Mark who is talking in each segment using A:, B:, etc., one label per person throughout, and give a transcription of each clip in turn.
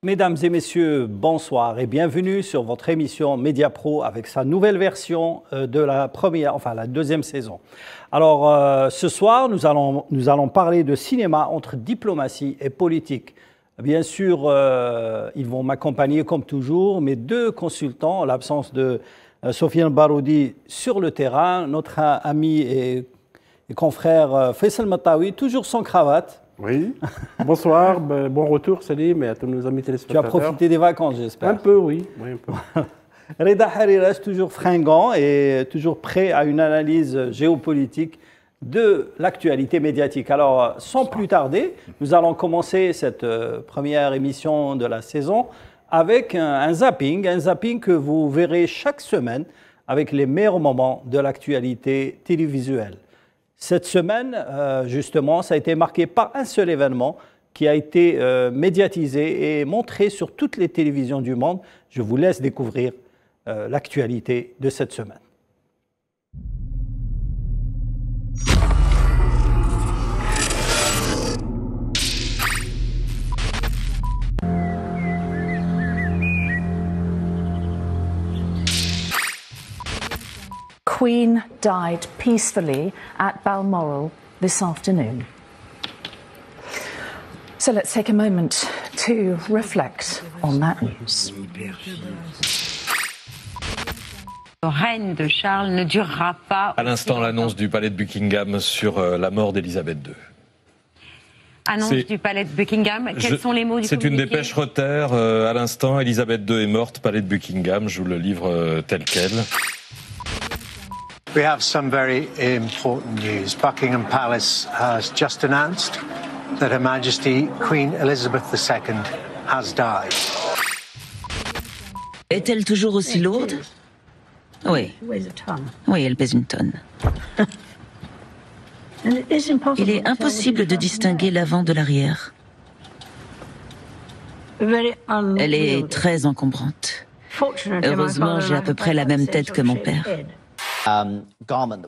A: Mesdames et messieurs, bonsoir et bienvenue sur votre émission Média Pro avec sa nouvelle version de la deuxième saison. Alors, ce soir, nous allons parler de cinéma entre diplomatie et politique. Bien sûr, ils vont m'accompagner comme toujours, mes deux consultants, en l'absence de Sofiane Baroudi sur le terrain, notre ami et confrère Faisal Matawi, toujours sans cravate.
B: Oui, bonsoir, bon retour Salim et à tous nos amis téléspectateurs.
A: Tu as profité des vacances, j'espère.
B: Un peu, oui. Un peu.
A: Reda Hariras, toujours fringant et toujours prêt à une analyse géopolitique de l'actualité médiatique. Alors, sans plus tarder, nous allons commencer cette première émission de la saison avec un zapping que vous verrez chaque semaine avec les meilleurs moments de l'actualité télévisuelle. Cette semaine, justement, ça a été marqué par un seul événement qui a été médiatisé et montré sur toutes les télévisions du monde. Je vous laisse découvrir l'actualité de cette semaine.
C: Queen died peacefully at Balmoral this afternoon. So let's take a moment to reflect on that news.
D: Le règne de Charles ne durera pas.
E: À l'instant, l'annonce du palais de Buckingham sur la mort d'Elisabeth II.
D: Annonce du palais de Buckingham. Quels sont les mots du communiqué ?
E: C'est une dépêche Reuters. À l'instant, Elisabeth II est morte, palais de Buckingham. Je vous le livre tel quel.
F: We have some very important news. Buckingham Palace has just announced that Her Majesty Queen Elizabeth II has died.
G: Est-elle toujours aussi lourde ? Oui. Oui, elle pèse une tonne. Il est impossible de distinguer l'avant de l'arrière. Elle est très encombrante. Heureusement, j'ai à peu près la même tête que mon père.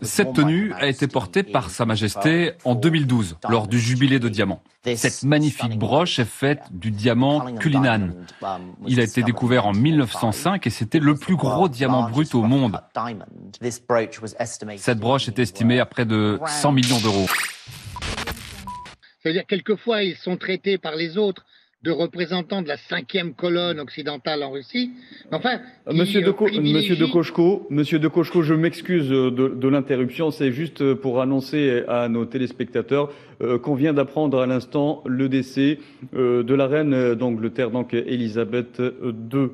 H: Cette tenue a été portée par Sa Majesté en 2012, lors du jubilé de diamant. Cette magnifique broche est faite du diamant Cullinan. Il a été découvert en 1905 et c'était le plus gros diamant brut au monde. Cette broche est estimée à près de 100 millions d'euros.
I: C'est-à-dire, quelquefois, ils sont traités par les autres de représentants de la 5e colonne occidentale en Russie. Enfin,
J: Monsieur de Kochko, je m'excuse de l'interruption. C'est juste pour annoncer à nos téléspectateurs qu'on vient d'apprendre à l'instant le décès de la reine d'Angleterre, donc Elisabeth II.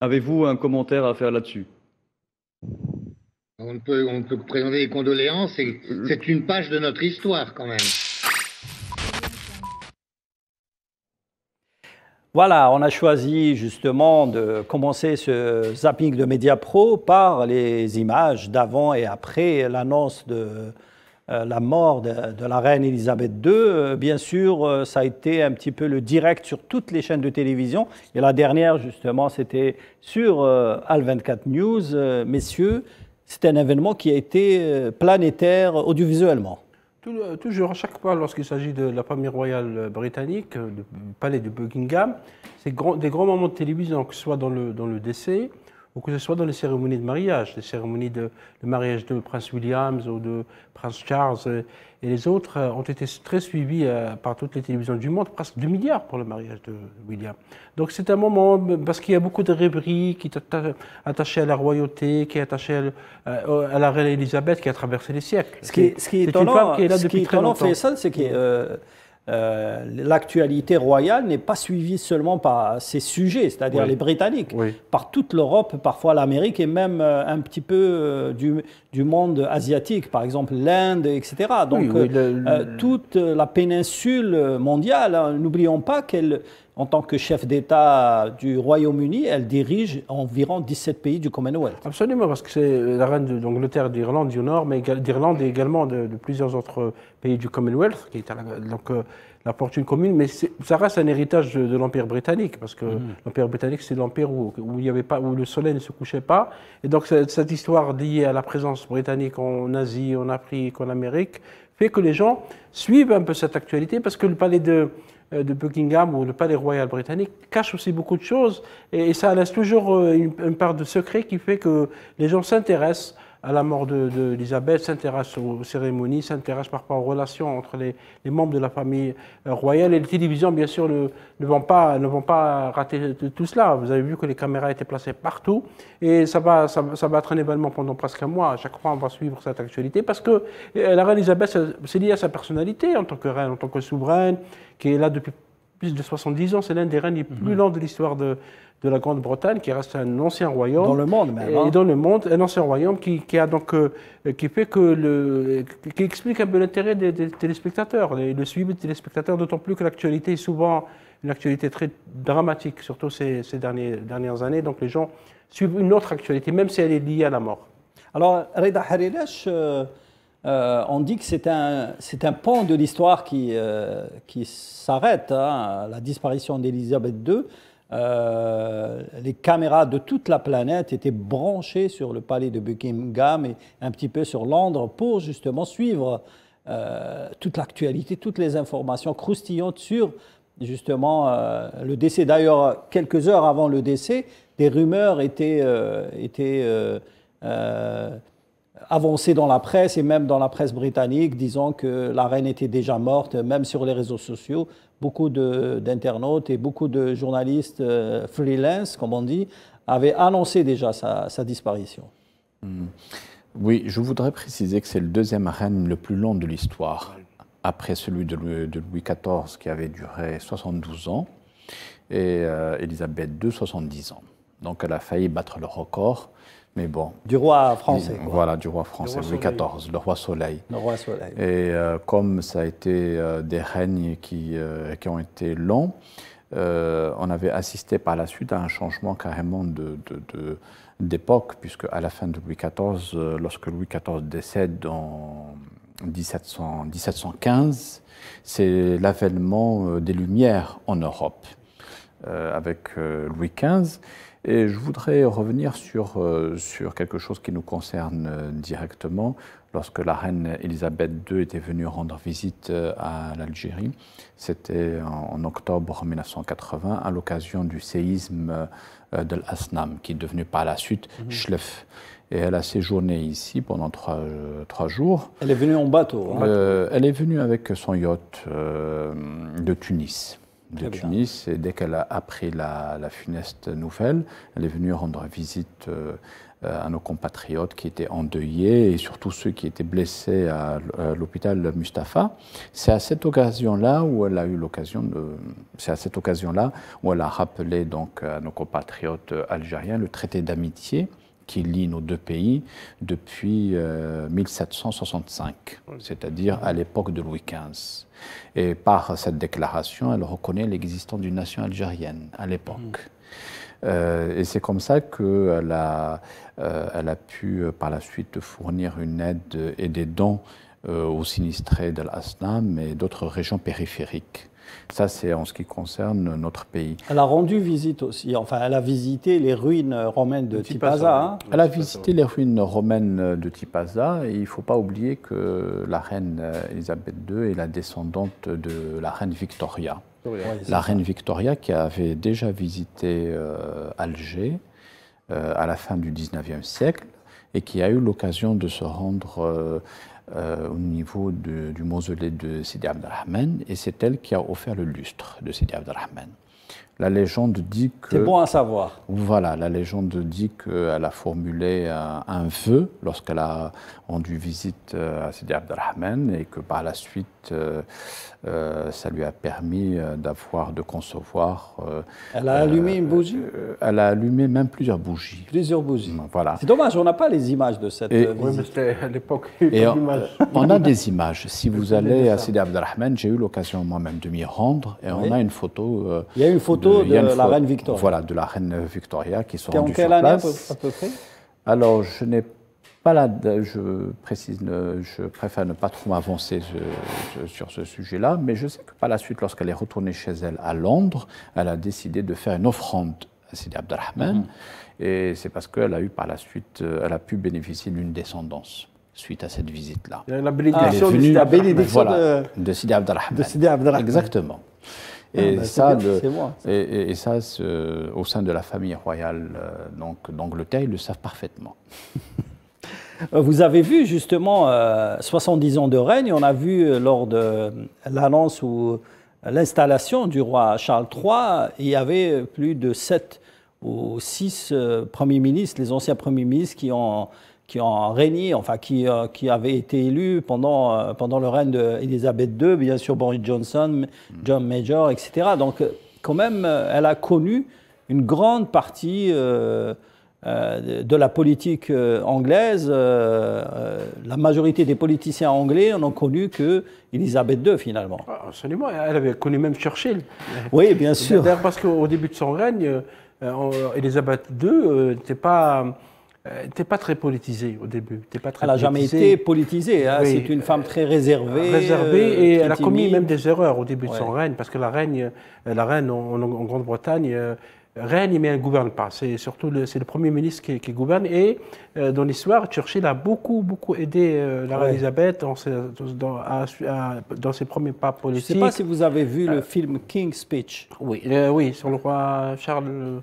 J: Avez-vous un commentaire à faire là-dessus ?
I: On peut présenter des condoléances. C'est une page de notre histoire, quand même.
A: Voilà, on a choisi justement de commencer ce zapping de Média Pro par les images d'avant et après l'annonce de la mort de la reine Elisabeth II. Bien sûr, ça a été un petit peu le direct sur toutes les chaînes de télévision. Et la dernière, justement, c'était sur Al24 News. Messieurs, c'est un événement qui a été planétaire audiovisuellement.
B: Toujours, à chaque fois, lorsqu'il s'agit de la famille royale britannique, du palais de Buckingham, c'est des grands moments de télévision, que ce soit dans le décès ou que ce soit dans les cérémonies de mariage, les cérémonies de mariage de Prince William ou de Prince Charles et les autres ont été très suivis par toutes les télévisions du monde, presque 2 milliards pour le mariage de William. Donc c'est un moment, parce qu'il y a beaucoup de rêveries qui est attachées à la royauté, qui est attachée à la reine Elisabeth qui a traversé les siècles.
A: Ce qui est étonnant, Faisal, c'est que l'actualité royale n'est pas suivie seulement par ces sujets, c'est-à-dire les Britanniques, par toute l'Europe, parfois l'Amérique et même un petit peu du monde asiatique, par exemple l'Inde, etc. Donc toute la péninsule mondiale, hein, n'oublions pas qu'elle, en tant que chef d'État du Royaume-Uni, elle dirige environ 17 pays du Commonwealth.
B: Absolument, parce que c'est la reine d'Angleterre, d'Irlande du Nord, mais d'Irlande et également de plusieurs autres pays du Commonwealth, qui est donc la fortune commune, mais ça reste un héritage de l'Empire britannique, parce que l'Empire britannique, c'est l'empire où le soleil ne se couchait pas, et donc cette histoire liée à la présence britannique en Asie, en Afrique, en Amérique, fait que les gens suivent un peu cette actualité, parce que le palais de de Buckingham ou le palais royal britannique cache aussi beaucoup de choses et ça laisse toujours une part de secret qui fait que les gens s'intéressent à la mort d'Elisabeth, s'intéressent aux cérémonies, s'intéressent par rapport aux relations entre les membres de la famille royale. Et les télévisions, bien sûr, ne vont pas rater tout cela. Vous avez vu que les caméras étaient placées partout et ça va être un événement pendant presque un mois. À chaque fois, on va suivre cette actualité parce que la reine Elisabeth, c'est lié à sa personnalité en tant que reine, en tant que souveraine, qui est là depuis plus de 70 ans. C'est l'un des règnes les plus longs de l'histoire de la Grande-Bretagne, qui reste un ancien royaume.
A: Dans le monde même.
B: Et dans le monde, un ancien royaume qui explique un peu l'intérêt des téléspectateurs, le suivi des téléspectateurs, d'autant plus que l'actualité est souvent une actualité très dramatique, surtout ces dernières années. Donc les gens suivent une autre actualité, même si elle est liée à la mort.
A: Alors, Reda Hariresh, on dit que c'est un pan de l'histoire qui s'arrête, hein, la disparition d'Elisabeth II. Les caméras de toute la planète étaient branchées sur le palais de Buckingham et un petit peu sur Londres pour justement suivre toute l'actualité, toutes les informations croustillantes sur justement le décès. D'ailleurs, quelques heures avant le décès, des rumeurs étaient avancées dans la presse et même dans la presse britannique, disant que la reine était déjà morte, même sur les réseaux sociaux. Beaucoup d'internautes et beaucoup de journalistes freelance, comme on dit, avaient annoncé déjà sa disparition.
K: Oui, je voudrais préciser que c'est le deuxième règne le plus long de l'histoire, après celui de Louis XIV qui avait duré 72 ans et Elisabeth II 70 ans. Donc elle a failli battre le record. Mais bon.
A: Du roi français.
K: Voilà, du roi français, Louis XIV, le roi Soleil.
A: Le roi Soleil.
K: Et comme ça a été des règnes qui ont été longs, on avait assisté par la suite à un changement carrément d'époque, puisque à la fin de Louis XIV, lorsque Louis XIV décède en 1715, c'est l'avènement des Lumières en Europe, avec Louis XV. Et je voudrais revenir sur quelque chose qui nous concerne directement. Lorsque la reine Elisabeth II était venue rendre visite à l'Algérie, c'était en octobre 1980, à l'occasion du séisme de l'Asnam, qui est devenu par la suite Chlef. Et elle a séjourné ici pendant trois jours.
A: Elle est venue en bateau, hein.
K: Elle est venue avec son yacht de Tunis. Et dès qu'elle a appris la funeste nouvelle, elle est venue rendre visite à nos compatriotes qui étaient endeuillés et surtout ceux qui étaient blessés à l'hôpital Mustapha. C'est à cette occasion-là où elle a eu où elle a rappelé donc à nos compatriotes algériens le traité d'amitié qui lie nos deux pays depuis 1765, c'est-à-dire à l'époque de Louis XV. Et par cette déclaration, elle reconnaît l'existence d'une nation algérienne à l'époque. Et c'est comme ça qu'elle a pu par la suite fournir une aide et des dons aux sinistrés de l'Asnam et d'autres régions périphériques. Ça, c'est en ce qui concerne notre pays.
A: Elle a rendu visite aussi, enfin, elle a visité les ruines romaines de Tipaza. Hein.
K: Elle a visité les ruines romaines de Tipaza et il ne faut pas oublier que la reine Elisabeth II est la descendante de la reine Victoria. Oui, la reine Victoria qui avait déjà visité Alger à la fin du XIXe siècle et qui a eu l'occasion de se rendre au niveau du mausolée de Sidi Abdelrahman, et c'est elle qui a offert le lustre de Sidi Abdelrahman. La légende dit que...
A: C'est bon à savoir.
K: Voilà, la légende dit qu'elle a formulé un vœu lorsqu'elle a rendu visite à Sidi Abdelrahman et que par la suite, ça lui a permis de concevoir...
A: Elle a allumé une bougie.
K: Elle a allumé même plusieurs bougies.
A: Plusieurs bougies.
K: Voilà.
A: C'est dommage, on n'a pas les images de cette visite.
B: Oui, mais c'était à l'époque.
K: On a des images. Si vous allez à Sidi Abdelrahman, j'ai eu l'occasion moi-même de m'y rendre et on a une photo...
A: Il y a une photo de la reine Victoria.
K: Voilà, de la reine Victoria qui sont rendues
A: sur place. À peu près
K: Alors, je n'ai pas là, je préfère ne pas trop m'avancer sur ce sujet-là, mais je sais que par la suite, lorsqu'elle est retournée chez elle à Londres, elle a décidé de faire une offrande à Sidi Abdelrahman, et c'est parce qu'elle a eu par la suite, elle a pu bénéficier d'une descendance suite à cette visite-là.
B: La bénédiction de
K: Sidi Abdelrahman.
A: De Sidi Abdelrahman.
K: Exactement. Et
A: ben,
K: ça,
A: c'est moi.
K: et ça au sein de la famille royale d'Angleterre, ils le savent parfaitement.
A: Vous avez vu justement 70 ans de règne, on a vu lors de l'annonce ou l'installation du roi Charles III, il y avait plus de 7 ou 6 premiers ministres, les anciens premiers ministres qui ont régné, enfin qui avaient été élus pendant le règne d'Elisabeth II, bien sûr Boris Johnson, John Major, etc. Donc quand même, elle a connu une grande partie de la politique anglaise. La majorité des politiciens anglais n'ont connu que Elisabeth II finalement.
B: Absolument, elle avait connu même Churchill.
A: Oui, bien sûr.
B: D'ailleurs, parce qu'au début de son règne, Elisabeth II n'était pas très politisée au début.
A: Elle n'a jamais été politisée. Hein. Oui. C'est une femme très réservée.
B: Et elle a commis même des erreurs au début de son règne, parce que la reine en Grande-Bretagne règne, mais elle ne gouverne pas. C'est le Premier ministre qui gouverne. Et dans l'histoire, Churchill a beaucoup aidé la reine Elisabeth dans ses premiers pas politiques.
A: Je ne sais pas si vous avez vu le film King's Speech.
B: Oui, sur le roi Charles.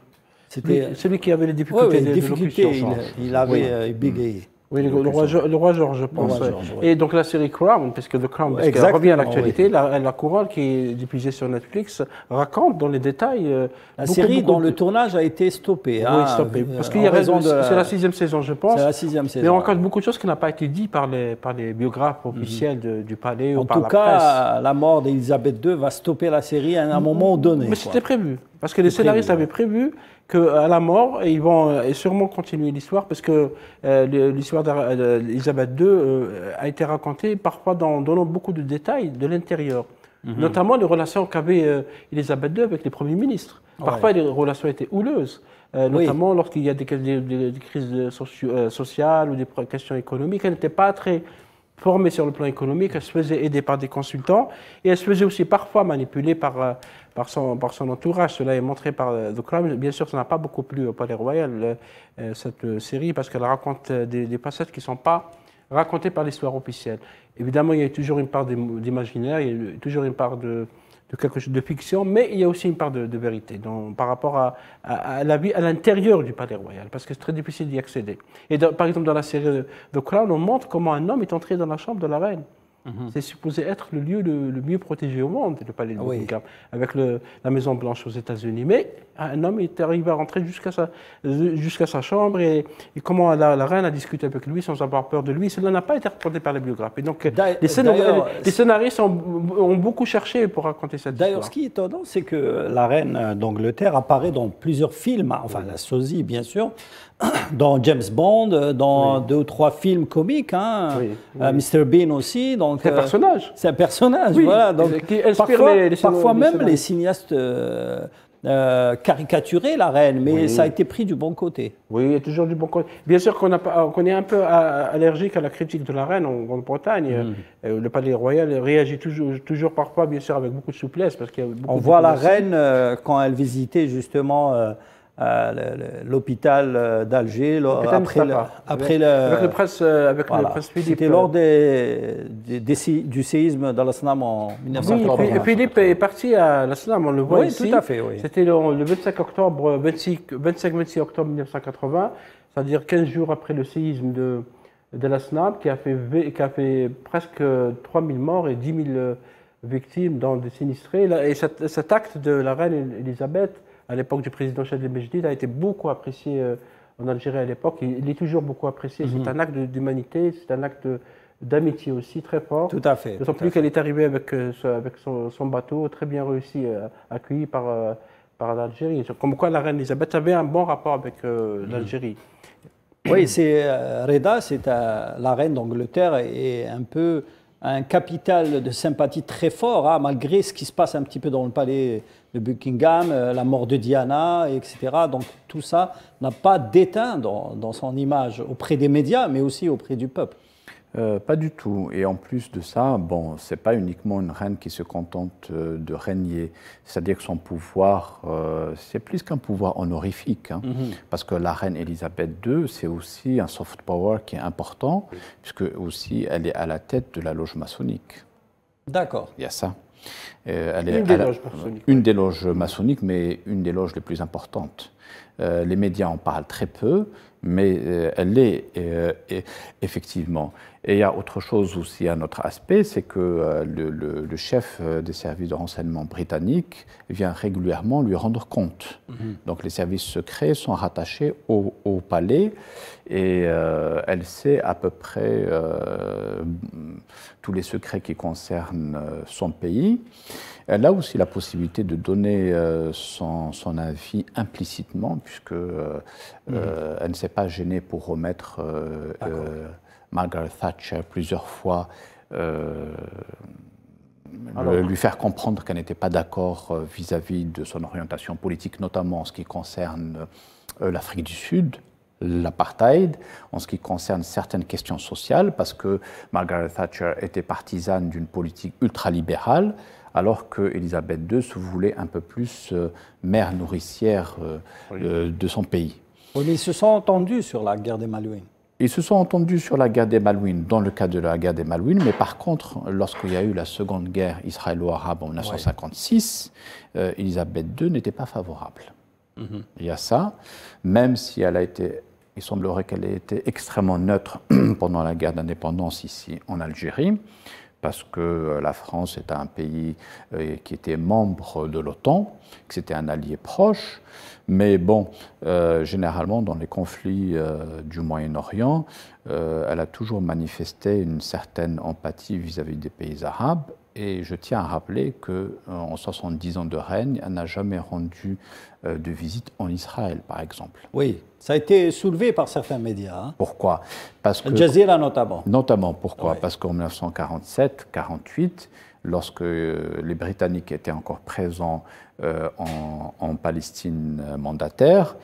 B: C'était celui qui avait les difficultés
A: de locution. Il avait bégayé.
B: Oui, le roi George, je pense. Et donc la série Crown, parce que The Crown, parce qu'elle revient à l'actualité, la couronne qui est diffusée sur Netflix raconte dans les détails.
A: La série dont le tournage a été stoppé.
B: Oui, stoppé. Parce qu'il y a raison c'est la 6e saison, je pense.
A: C'est la 6e saison.
B: Mais on raconte beaucoup de choses qui n'ont pas été dites par les biographes officiels du palais ou par la presse.
A: En tout cas, la mort d'Elisabeth II va stopper la série à un moment donné.
B: Mais c'était prévu. Parce que les scénaristes avaient prévu qu'à la mort, ils vont sûrement continuer l'histoire, parce que l'histoire d'Elisabeth II a été racontée parfois dans beaucoup de détails de l'intérieur, notamment les relations qu'avait Elisabeth II avec les premiers ministres. Parfois, les relations étaient houleuses, notamment lorsqu'il y a des crises sociales ou des questions économiques. Elle n'était pas très formée sur le plan économique, elle se faisait aider par des consultants, et elle se faisait aussi parfois manipuler par son entourage. Cela est montré par The Crown. Bien sûr, ça n'a pas beaucoup plu au Palais Royal, cette série, parce qu'elle raconte des passages qui ne sont pas racontés par l'histoire officielle. Évidemment, il y a toujours une part d'imaginaire, il y a toujours une part de quelque chose de fiction, mais il y a aussi une part de vérité par rapport à la vie à l'intérieur du Palais Royal, parce que c'est très difficile d'y accéder. Et par exemple, dans la série The Crown, on montre comment un homme est entré dans la chambre de la reine. C'est supposé être le lieu le mieux protégé au monde, le palais de Buckingham, avec la Maison Blanche aux États-Unis. Mais un homme est arrivé à rentrer jusqu'à sa chambre, et comment la reine a discuté avec lui sans avoir peur de lui. Cela n'a pas été raconté par les biographes. Et donc, les scénaristes ont beaucoup cherché pour raconter cette histoire.
A: D'ailleurs, ce qui est étonnant, c'est que la reine d'Angleterre apparaît dans plusieurs films, enfin la sosie, bien sûr, dans James Bond, dans 2 ou 3 films comiques, Mr. Bean aussi.
B: C'est un personnage.
A: C'est un personnage, voilà. Donc,
B: qui inspire
A: parfois même les cinéastes caricaturaient la reine, mais ça a été pris du bon côté.
B: Oui, il y a toujours du bon côté. Bien sûr qu'on est un peu allergique à la critique de la reine en Grande-Bretagne. Le Palais Royal réagit toujours parfois, bien sûr, avec beaucoup de souplesse. Parce qu'il y a beaucoup
A: On voit la reine quand elle visitait justement l'hôpital d'Alger
B: avec le prince Philippe.
A: C'était lors du séisme d'Al-Asnam en 1980.
B: Oui, et Philippe est parti à Al-Asnam, on le voit ici.
A: Tout à fait, oui.
B: C'était le 25-26 octobre 1980, c'est-à-dire 15 jours après le séisme de l'Asnam, qui a fait presque 3000 morts et 10 000 victimes dans des sinistrés. Et cet acte de la reine Elisabeth, à l'époque du président Chadli Bejdid, a été beaucoup apprécié en Algérie à l'époque. Il est toujours beaucoup apprécié. C'est un acte d'humanité, c'est un acte d'amitié aussi très fort.
A: Tout à fait.
B: D'autant plus qu'elle est arrivée avec son bateau, très bien réussi, accueilli par l'Algérie. Comme quoi la reine Elisabeth avait un bon rapport avec l'Algérie.
A: Oui, Reda, c'est la reine d'Angleterre, et un peu un capital de sympathie très fort, malgré ce qui se passe un petit peu dans le palais de Buckingham, la mort de Diana, etc. Donc tout ça n'a pas d'éteint dans son image auprès des médias, mais aussi auprès du peuple.
K: Pas du tout. Et en plus de ça, bon, c'est pas uniquement une reine qui se contente de régner. C'est-à-dire que son pouvoir, c'est plus qu'un pouvoir honorifique. Parce que la reine Elisabeth II, c'est aussi un soft power qui est important, puisque aussi elle est à la tête de la loge maçonnique.
A: D'accord.
K: Il y a ça. Une des loges maçonniques, mais une des loges les plus importantes. Les médias en parlent très peu, mais elle l'est effectivement. Et il y a autre chose aussi, un autre aspect, c'est que le chef des services de renseignement britanniques vient régulièrement lui rendre compte. Donc les services secrets sont rattachés au palais et elle sait à peu près tous les secrets qui concernent son pays. Elle a aussi la possibilité de donner son avis implicitement, puisque elle ne s'est pas gênée pour remettre Margaret Thatcher plusieurs fois, lui faire comprendre qu'elle n'était pas d'accord vis-à-vis de son orientation politique, notamment en ce qui concerne l'Afrique du Sud, l'apartheid, en ce qui concerne certaines questions sociales, parce que Margaret Thatcher était partisane d'une politique ultralibérale, alors qu'Elisabeth II se voulait un peu plus mère nourricière de son pays.
A: Oui, mais ils se sont entendus sur la guerre des Malouines.
K: Ils se sont entendus sur la guerre des Malouines, dans le cadre de la guerre des Malouines, mais par contre, lorsqu'il y a eu la seconde guerre israélo-arabe en 1956, Elisabeth II n'était pas favorable. Il y a ça, même si elle a été, il semblerait qu'elle ait été extrêmement neutre pendant la guerre d'indépendance ici en Algérie, parce que la France est un pays qui était membre de l'OTAN, que c'était un allié proche. Mais bon, généralement, dans les conflits du Moyen-Orient, elle a toujours manifesté une certaine empathie vis-à-vis des pays arabes. Et je tiens à rappeler qu'en 70 ans de règne, elle n'a jamais rendu de visite en Israël, par exemple.
A: Oui, ça a été soulevé par certains médias. Hein.
K: Pourquoi? Parce que,
A: Al Jazeera notamment.
K: Notamment, pourquoi? Parce qu'en 1947-48, lorsque les Britanniques étaient encore présents en Palestine mandataire,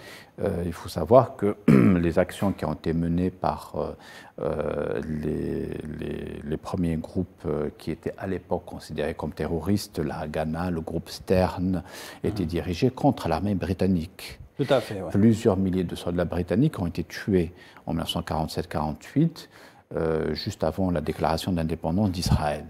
K: il faut savoir que les actions qui ont été menées par les premiers groupes qui étaient à l'époque considérés comme terroristes, la Haganah, le groupe Stern, étaient dirigés contre l'armée britannique.
A: Tout à fait, ouais.
K: Plusieurs milliers de soldats britanniques ont été tués en 1947-48, juste avant la déclaration d'indépendance d'Israël.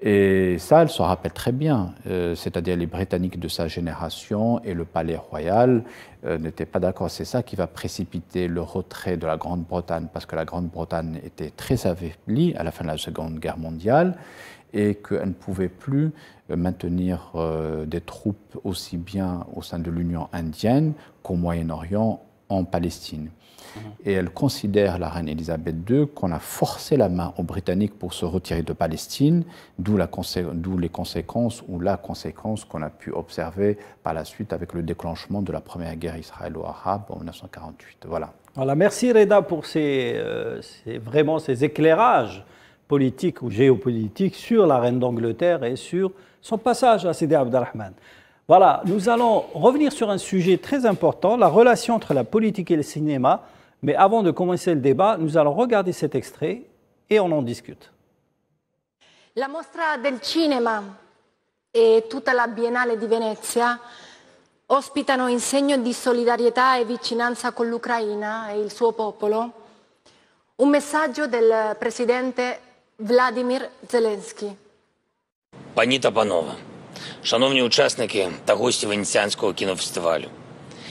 K: Et ça, elle s'en rappelle très bien, c'est-à-dire les Britanniques de sa génération et le palais royal n'étaient pas d'accord. C'est ça qui va précipiter le retrait de la Grande-Bretagne, parce que la Grande-Bretagne était très affaiblie à la fin de la Seconde Guerre mondiale et qu'elle ne pouvait plus maintenir des troupes aussi bien au sein de l'Union indienne qu'au Moyen-Orient, en Palestine. Et elle considère, la reine Elisabeth II, qu'on a forcé la main aux Britanniques pour se retirer de Palestine, d'où les conséquences, ou la conséquence qu'on a pu observer par la suite avec le déclenchement de la première guerre israélo-arabe en 1948. Voilà.
A: Voilà, merci Reda pour vraiment ces éclairages politiques ou géopolitiques sur la reine d'Angleterre et sur son passage à Sidi Abdelrahman. Voilà, nous allons revenir sur un sujet très important, la relation entre la politique et le cinéma. Mais avant de commencer le débat, nous allons regarder cet extrait et on en discute.
L: La Mostra del Cinema e tutta la Biennale di Venezia ospitano in segno di solidarietà e vicinanza con l'Ucraina e il suo popolo un messaggio del presidente Владимир Зеленський.
M: Пані та панове, шановні учасники та гості Венеціанського кінофестивалю,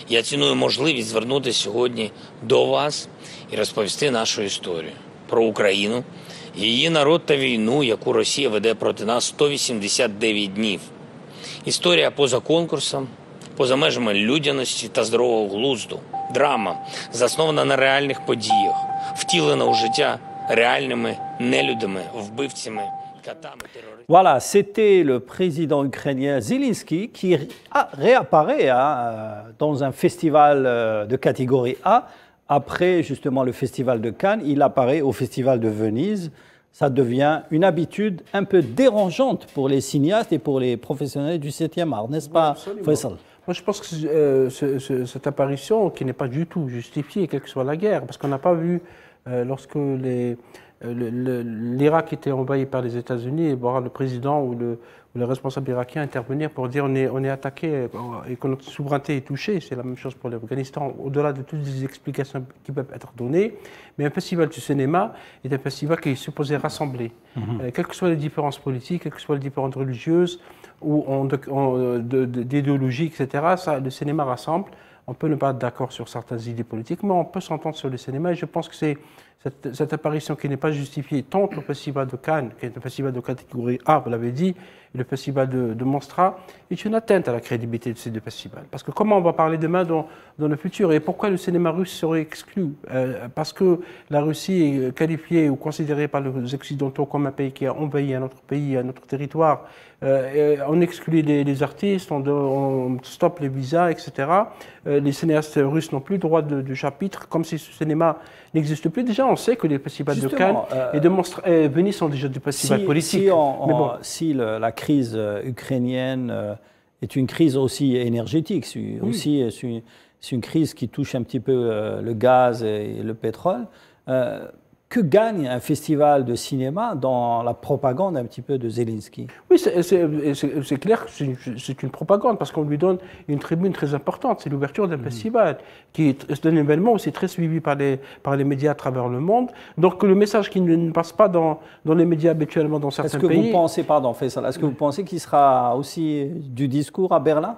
M: я ціную можливість звернутися сьогодні до вас і розповісти нашу історію про Україну, її народ та війну, яку Росія веде проти нас 189 днів. Історія поза конкурсом, поза межами людяності та здорового глузду. Драма, заснована на реальних подіях, втілена у життя реальними нелюдами, вбивцями, катами, террористами.
A: Voilà, c'était le président ukrainien Zelensky qui réapparaît dans un festival de catégorie A. Après justement le festival de Cannes, il apparaît au festival de Venise. Ça devient une habitude un peu dérangeante pour les cinéastes et pour les professionnels du 7e art, n'est-ce pas, Faisal?
B: Moi, je pense que cette apparition qui n'est pas du tout justifiée, quelle que soit la guerre, parce qu'on n'a pas vu, lorsque l'Irak était envahi par les États-Unis et voir le président ou le responsable irakien intervenir pour dire on est attaqué et que notre souveraineté est touchée. C'est la même chose pour l'Afghanistan, au-delà de toutes les explications qui peuvent être données. Mais un festival du cinéma est un festival qui est supposé rassembler. Quelles que soient les différences politiques, quelles que soient les différences religieuses ou d'idéologie, etc., le cinéma rassemble. On peut ne pas être d'accord sur certaines idées politiques, mais on peut s'entendre sur le cinéma. Et je pense que c'est cette apparition qui n'est pas justifiée tant au Festival de Cannes, qui est un festival de catégorie A, vous l'avez dit, et le Festival de Mostra, est une atteinte à la crédibilité de ces deux festivals. Parce que comment on va parler demain dans le futur? Et pourquoi le cinéma russe serait exclu? Parce que la Russie est qualifiée ou considérée par les Occidentaux comme un pays qui a envahi un autre pays, un autre territoire. On exclut les artistes, on stoppe les visas, etc. Les cinéastes russes n'ont plus droit de chapitre, comme si ce cinéma n'existe plus. Déjà, on sait que les festivals de Cannes et de Mostra et Venise sont déjà des festivals politiques.
A: Si la crise ukrainienne est une crise aussi énergétique, c'est une crise qui touche un petit peu le gaz et le pétrole. Que gagne un festival de cinéma dans la propagande un petit peu de Zelensky?
B: Oui, c'est clair que c'est une propagande parce qu'on lui donne une tribune très importante. C'est l'ouverture d'un festival qui est un événement aussi très suivi par les médias à travers le monde. Donc le message qui ne passe pas dans les médias habituellement dans certains pays...
A: Est-ce que vous pensez qu'il sera aussi du discours à Berlin?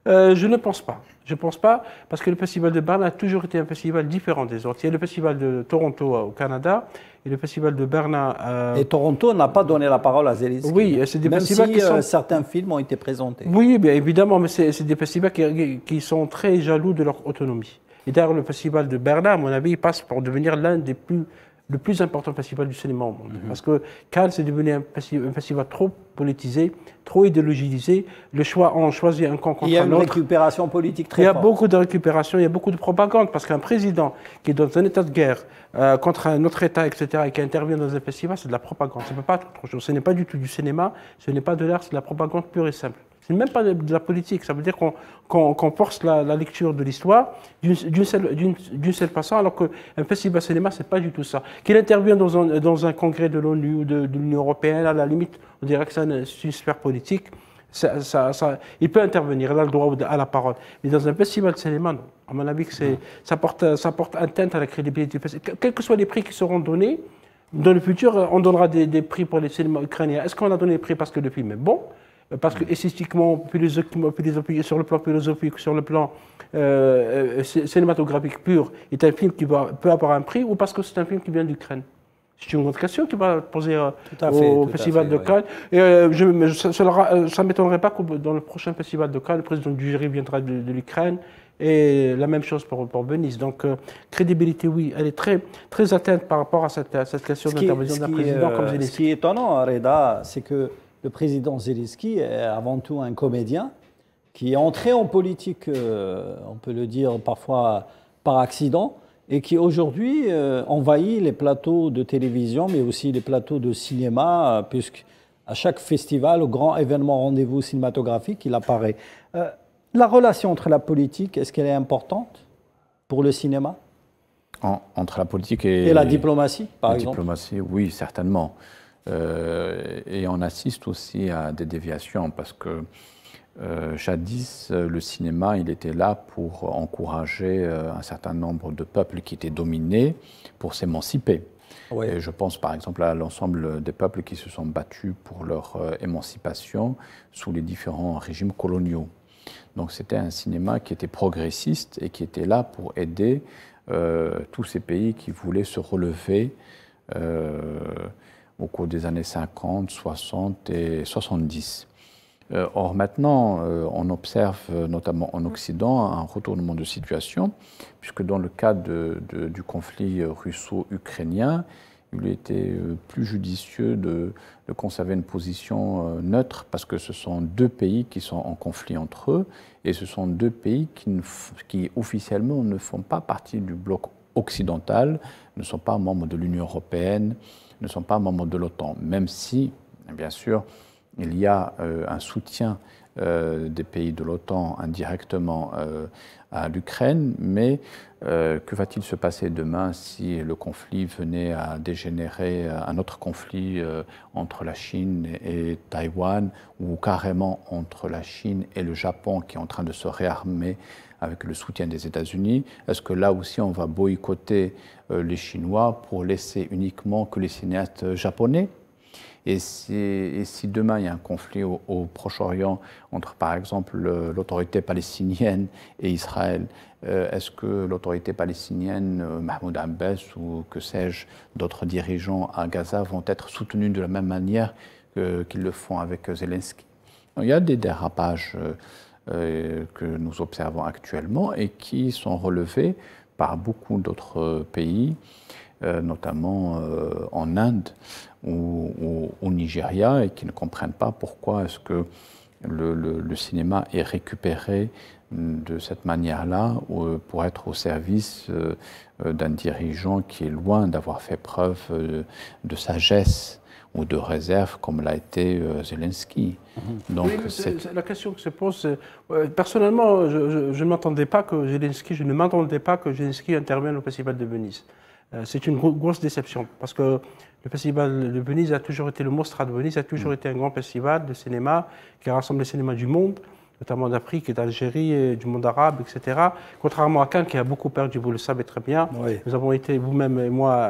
B: Je ne pense pas. Je ne pense pas, parce que le Festival de Berlin a toujours été un festival différent des autres. Il y a le Festival de Toronto au Canada et le Festival de Berlin...
A: Et Toronto n'a pas donné la parole à Zelensky.
B: Oui, c'est des festivals qui sont...
A: certains films ont été présentés.
B: Oui, bien évidemment, mais c'est des festivals qui sont très jaloux de leur autonomie. Et d'ailleurs, le Festival de Berlin, à mon avis, il passe pour devenir le plus important festival du cinéma au monde. Parce que Cannes, c'est devenu un festival trop politisé, trop idéologisé. On choisit un camp contre un autre.
A: Il y a une récupération politique très forte.
B: Il y a beaucoup de récupération, il y a beaucoup de propagande, parce qu'un président qui est dans un état de guerre contre un autre état, etc., et qui intervient dans un festival, c'est de la propagande. Ça ne peut pas être autre chose. Ce n'est pas du tout du cinéma, ce n'est pas de l'art, c'est de la propagande pure et simple. Ce n'est même pas de la politique, ça veut dire qu'on force la lecture de l'histoire d'une seule façon, alors qu'un festival cinéma, ce n'est pas du tout ça. Qu'il intervienne dans un congrès de l'ONU ou de l'Union européenne, à la limite, on dirait que c'est une sphère politique. Il peut intervenir, il a le droit à la parole. Mais dans un festival de cinéma, non. À mon avis, ça porte atteinte à la crédibilité du festival. Quels que soient les prix qui seront donnés, dans le futur, on donnera des prix pour les cinémas ukrainiens. Est-ce qu'on a donné des prix parce que le film est bon? Parce que esthétiquement, sur le plan philosophique, sur le plan cinématographique pur, est un film qui peut avoir un prix, ou parce que c'est un film qui vient d'Ukraine? C'est une grande question qui va poser au Festival de Cannes. Et ça ne m'étonnerait pas que dans le prochain Festival de Cannes, le président du jury viendra de l'Ukraine, et la même chose pour Venise. Donc, crédibilité, oui, elle est très, très atteinte par rapport à cette question d'intervention d'un président comme Zelensky.
A: Ce qui est étonnant, Reda, c'est que le président Zelensky est avant tout un comédien qui est entré en politique, on peut le dire parfois par accident, et qui aujourd'hui envahit les plateaux de télévision, mais aussi les plateaux de cinéma, puisqu'à chaque festival, au grand événement rendez-vous cinématographique, il apparaît. La relation entre la politique, est-ce qu'elle est importante pour le cinéma?
K: Entre la politique et
A: la diplomatie, par exemple?
K: La diplomatie, oui, certainement. Et on assiste aussi à des déviations parce que jadis, le cinéma, il était là pour encourager un certain nombre de peuples qui étaient dominés pour s'émanciper. Oui. Et je pense par exemple à l'ensemble des peuples qui se sont battus pour leur émancipation sous les différents régimes coloniaux. Donc c'était un cinéma qui était progressiste et qui était là pour aider tous ces pays qui voulaient se relever au cours des années 50, 60 et 70. Or maintenant, on observe notamment en Occident un retournement de situation, puisque dans le cadre du conflit russo-ukrainien, il était plus judicieux de conserver une position neutre, parce que ce sont deux pays qui sont en conflit entre eux, et ce sont deux pays qui officiellement ne font pas partie du bloc occidental, ne sont pas membres de l'Union européenne, ne sont pas membres de l'OTAN, même si, bien sûr, il y a un soutien des pays de l'OTAN indirectement à l'Ukraine, mais que va-t-il se passer demain si le conflit venait à dégénérer un autre conflit entre la Chine et Taïwan, ou carrément entre la Chine et le Japon qui est en train de se réarmer avec le soutien des États-Unis? Est-ce que là aussi on va boycotter les Chinois pour laisser uniquement que les cinéastes japonais? Et si demain il y a un conflit au Proche-Orient entre, par exemple, l'autorité palestinienne et Israël, est-ce que l'autorité palestinienne, Mahmoud Abbas ou que sais-je, d'autres dirigeants à Gaza vont être soutenus de la même manière qu'ils le font avec Zelensky? Il y a des dérapages que nous observons actuellement et qui sont relevés par beaucoup d'autres pays, notamment en Inde ou au Nigeria, et qui ne comprennent pas pourquoi est-ce que le cinéma est récupéré de cette manière-là pour être au service d'un dirigeant qui est loin d'avoir fait preuve de sagesse ou de réserve comme l'a été Zelensky.
B: Donc, oui, la question que se pose, personnellement, je ne m'attendais pas que Zelensky intervienne au Festival de Venise. C'est une grosse déception, parce que le Festival de Venise a toujours été, le Mostra de Venise a toujours été un grand festival de cinéma qui a rassemblé le cinéma du monde, notamment d'Afrique et d'Algérie, du monde arabe, etc. Contrairement à Cannes, qui a beaucoup perdu, vous le savez très bien. Oui. Nous avons été, vous-même et moi,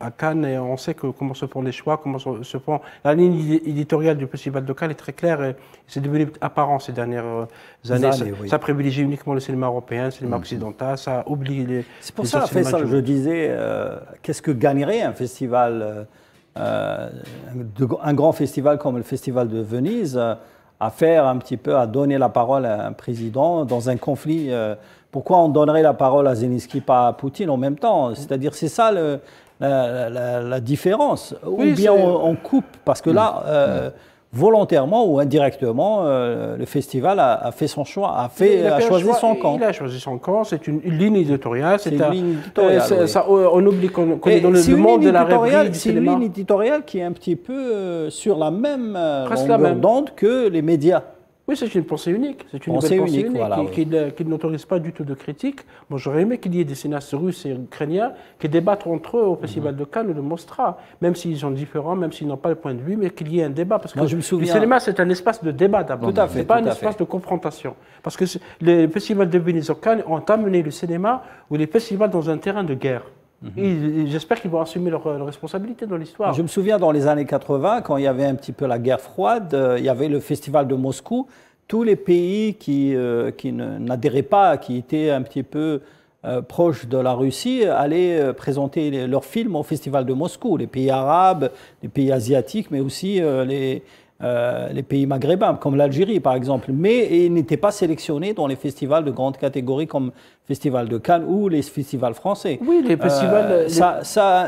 B: à Cannes, et on sait comment se font les choix, comment se font... La ligne éditoriale du Festival de Cannes est très claire, et c'est devenu apparent ces dernières années. Ça privilégie uniquement le cinéma européen, le cinéma occidental, ça oublie les...
A: C'est pour ça, je disais, qu'est-ce que gagnerait un festival, un grand festival comme le Festival de Venise, à faire un petit peu, à donner la parole à un président dans un conflit. Pourquoi on donnerait la parole à Zelensky, pas à Poutine en même temps? C'est-à-dire, c'est ça la différence. Oui, ou bien on coupe, parce que là, volontairement ou indirectement, le festival a fait son choix, a choisi son camp.
B: Il a choisi son camp, c'est une ligne éditoriale. On oublie qu'on est dans le monde de la rêverie du cinéma.
A: C'est une ligne éditoriale qui est un petit peu sur la même longueur d'onde que les médias.
B: Oui, c'est une pensée unique. C'est une pensée unique voilà, qui n'autorise pas du tout de critique. Moi, j'aurais aimé qu'il y ait des cinéastes russes et ukrainiens qui débattent entre eux au Festival de Cannes ou de Mostra, même s'ils sont différents, même s'ils n'ont pas le point de vue, mais qu'il y ait un débat. Parce que le cinéma, c'est un espace de débat d'abord. Ce n'est pas un espace de confrontation. Parce que les festivals de Venise et Cannes ont amené le cinéma ou les festivals dans un terrain de guerre. J'espère qu'ils vont assumer leurs responsabilités dans l'histoire.
A: Je me souviens dans les années 80, quand il y avait un petit peu la guerre froide, il y avait le festival de Moscou. Tous les pays qui n'adhéraient pas, qui étaient un petit peu proches de la Russie, allaient présenter leurs films au festival de Moscou. Les pays arabes, les pays asiatiques, mais aussi les pays maghrébins, comme l'Algérie par exemple. Mais ils n'étaient pas sélectionnés dans les festivals de grande catégorie comme le Festival de Cannes ou les festivals français.
B: Oui, les festivals...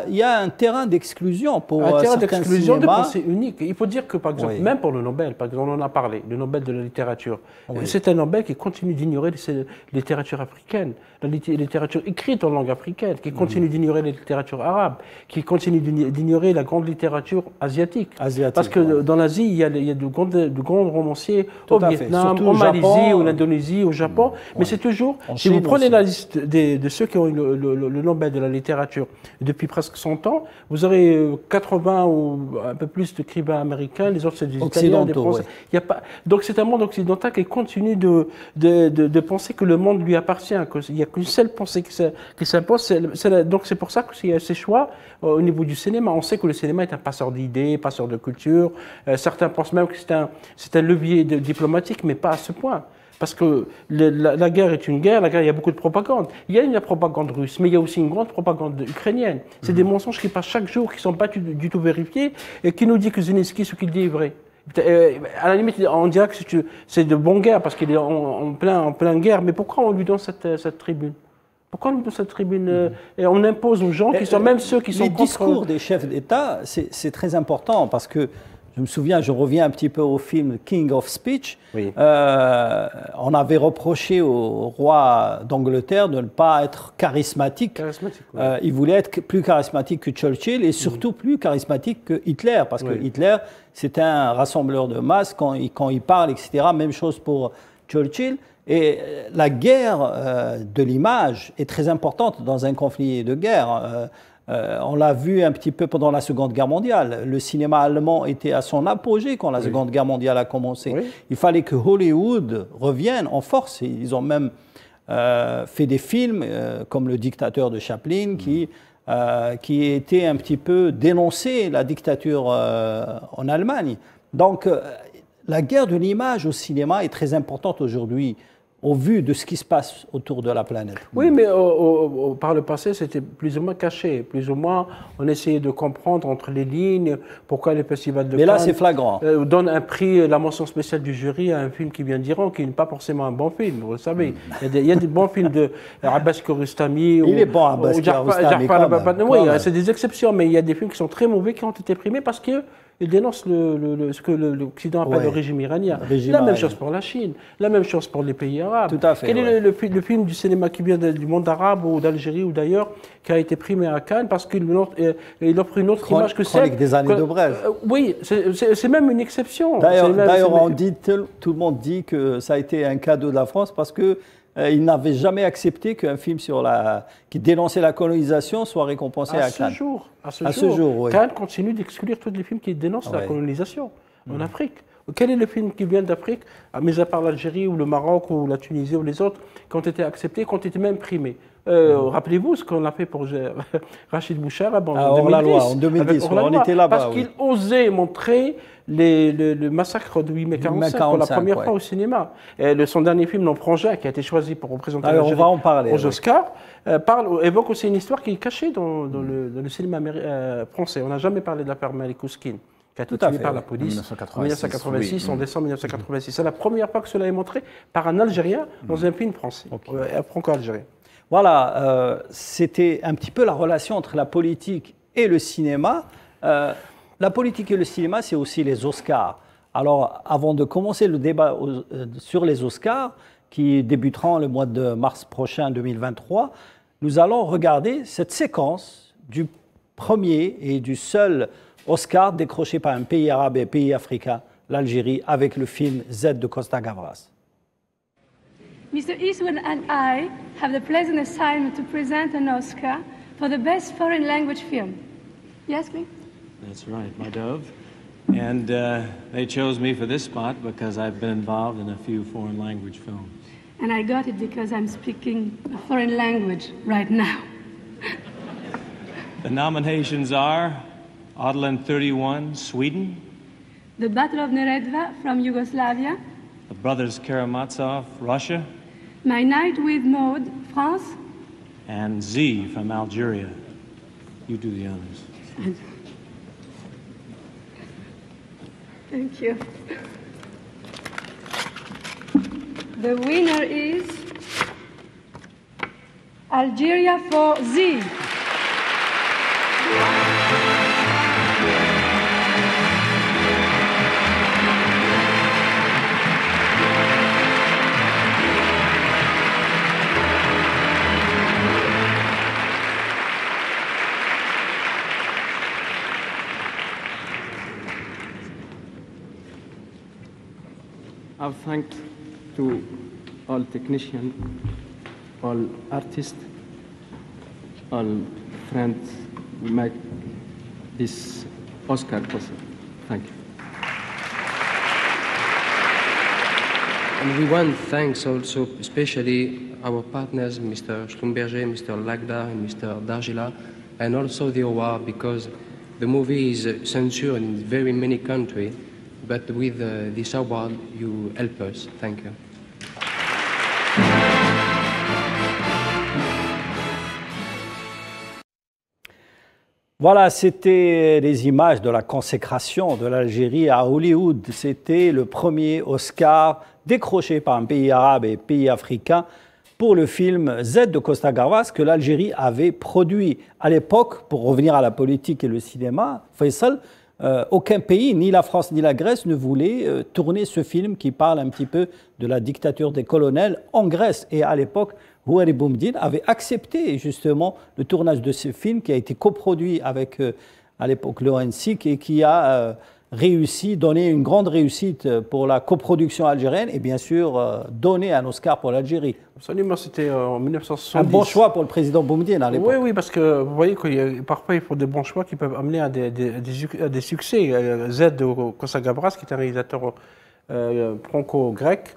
A: Il y a un terrain d'exclusion pour certains cinémas. Un terrain
B: d'exclusion de pensée unique. Il faut dire que, par exemple, même pour le Nobel, par exemple, on en a parlé, le Nobel de la littérature, c'est un Nobel qui continue d'ignorer la littérature africaine, la littérature écrite en langue africaine, qui continue d'ignorer la littérature arabe, qui continue d'ignorer la grande littérature asiatique. Parce que dans l'Asie, il y a de grands romanciers au Vietnam, en Malaisie, en Indonésie, au Japon, mais c'est toujours... Si vous prenez la liste de ceux qui ont eu le Nobel de la littérature depuis presque 100 ans, vous aurez 80 ou un peu plus d'écrivains américains, les autres c'est des Italiens, des Français. Il y a pas, donc c'est un monde occidental qui continue de penser que le monde lui appartient, qu'il n'y a qu'une seule pensée qui s'impose. Donc c'est pour ça qu'il y a ces choix au niveau du cinéma. On sait que le cinéma est un passeur d'idées, passeur de culture. Certains pensent même que c'est un levier diplomatique, mais pas à ce point. Parce que la guerre est une guerre, il y a beaucoup de propagande. Il y a la propagande russe, mais il y a aussi une grande propagande ukrainienne. C'est des mensonges qui passent chaque jour, qui ne sont pas du tout vérifiés, et qui nous dit que Zelensky, ce qu'il dit est vrai. À la limite, on dirait que c'est de bonne guerre, parce qu'il est en plein guerre, mais pourquoi on lui donne cette tribune? Pourquoi on lui donne cette tribune et on impose aux gens qui sont même ceux qui sont contre...
A: Les discours des chefs d'État, c'est très important, parce que Je me souviens, je reviens un petit peu au film King of Speech.
B: Oui.
A: On avait reproché au roi d'Angleterre de ne pas être charismatique. Il voulait être plus charismatique que Churchill et surtout plus charismatique que Hitler, parce que Hitler, c'était un rassembleur de masse quand il parle, etc. Même chose pour Churchill. Et la guerre de l'image est très importante dans un conflit de guerre. On l'a vu un petit peu pendant la Seconde Guerre mondiale. Le cinéma allemand était à son apogée quand la Seconde Guerre mondiale a commencé. Il fallait que Hollywood revienne en force. Ils ont même fait des films comme Le Dictateur de Chaplin qui était un petit peu dénoncé la dictature en Allemagne. Donc la guerre de l'image au cinéma est très importante aujourd'hui, au vu de ce qui se passe autour de la planète.
B: Oui, mais par le passé, c'était plus ou moins caché. Plus ou moins, on essayait de comprendre entre les lignes pourquoi les festivals de Cannes...
A: Mais là, c'est flagrant.
B: Donnent un prix, la mention spéciale du jury à un film qui vient d'Iran, qui n'est pas forcément un bon film, vous le savez. Il y a des bons films de Abbas Kiarostami...
A: Il est bon, Abbas Kiarostami.
B: Oui, c'est des exceptions, mais il y a des films qui sont très mauvais, qui ont été primés parce que il dénonce ce que l'Occident appelle le régime iranien. La même chose pour la Chine, la même chose pour les pays arabes.
A: Tout à fait.
B: Quel est le film du cinéma qui vient du monde arabe ou d'Algérie ou d'ailleurs qui a été primé à Cannes parce qu'il offre une autre image que celle...
A: Chronique des années de Brest.
B: Oui, c'est même une exception.
A: D'ailleurs, tout le monde dit que ça a été un cadeau de la France parce que il n'avait jamais accepté qu'un film qui dénonçait la colonisation soit récompensé à Cannes.
B: À ce jour, oui. Cannes continue d'exclure tous les films qui dénoncent la colonisation en Afrique. Quel est le film qui vient d'Afrique, mis à part l'Algérie ou le Maroc ou la Tunisie ou les autres, qui ont été acceptés, qui ont été même primés? Rappelez-vous ce qu'on a fait pour Rachid Bouchar en
A: 2010. On était là-bas.
B: Parce qu'il osait montrer le massacre de 8 mai 1945 pour la première fois au cinéma. Et son dernier film, L'Emprangin, qui a été choisi pour représenter l'Algérie aux Oscars, évoque aussi une histoire qui est cachée dans le cinéma français. On n'a jamais parlé de l'affaire Malik Ousskine, qui a été tué par la police en 1986, en décembre 1986. C'est la première fois que cela est montré par un Algérien dans un film français, franco-algérien.
A: Voilà, c'était un petit peu la relation entre la politique et le cinéma. La politique et le cinéma, c'est aussi les Oscars. Alors, avant de commencer le débat sur les Oscars, qui débuteront le mois de mars prochain 2023, nous allons regarder cette séquence du premier et du seul Oscar décroché par un pays arabe et un pays africain, l'Algérie, avec le film Z de Costa Gavras.
N: Mr. Eastwood and I have the pleasant assignment to present an Oscar for the best foreign language film. Yes, please?
O: That's right, my dove. And they chose me for this spot because I've been involved in a few foreign language films.
N: And I got it because I'm speaking a foreign language right now.
O: The nominations are Odland 31, Sweden.
N: The Battle of Neretva from Yugoslavia.
O: The Brothers Karamazov, Russia.
N: My Night with Maud, France.
O: And Z from Algeria. You do the honors.
N: Thank you. The winner is Algeria for Z.
P: Our thanks to all technicians, all artists, all friends who make this Oscar possible. Thank you. And we want thanks also especially our partners, Mr. Schlumberger, Mr. Lagda, and Mr. Dargila, and also the award because the movie is censored in very many countries. But with this award, you help us. Thank you.
A: Voilà, c'était les images de la consécration de l'Algérie à Hollywood. C'était le premier Oscar décroché par un pays arabe et un pays africain pour le film Z de Costa Gavras que l'Algérie avait produit. À l'époque, pour revenir à la politique et le cinéma, Faisal, aucun pays, ni la France ni la Grèce, ne voulait tourner ce film qui parle un petit peu de la dictature des colonels en Grèce. Et à l'époque, Houari Boumediene avait accepté justement le tournage de ce film qui a été coproduit avec, à l'époque, l'ONC et qui a réussi, donné une grande réussite pour la coproduction algérienne et bien sûr donné un Oscar pour l'Algérie.
B: Absolument, c'était en 1970.
A: Un bon choix pour le président Boumediene à l'époque.
B: Oui, oui, parce que vous voyez que parfois il faut des bons choix qui peuvent amener à des succès. Z de Kosagabras, qui est un réalisateur franco-grec,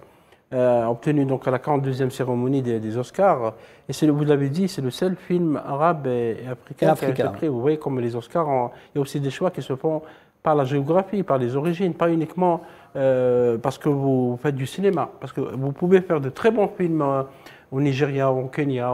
B: a obtenu donc à la 42e cérémonie des Oscars. Et vous l'avez dit, c'est le seul film arabe et africain qui a été pris. Vous voyez comme les Oscars, il y a aussi des choix qui se font par la géographie, par les origines, pas uniquement parce que vous faites du cinéma. Parce que vous pouvez faire de très bons films au Nigeria, au Kenya,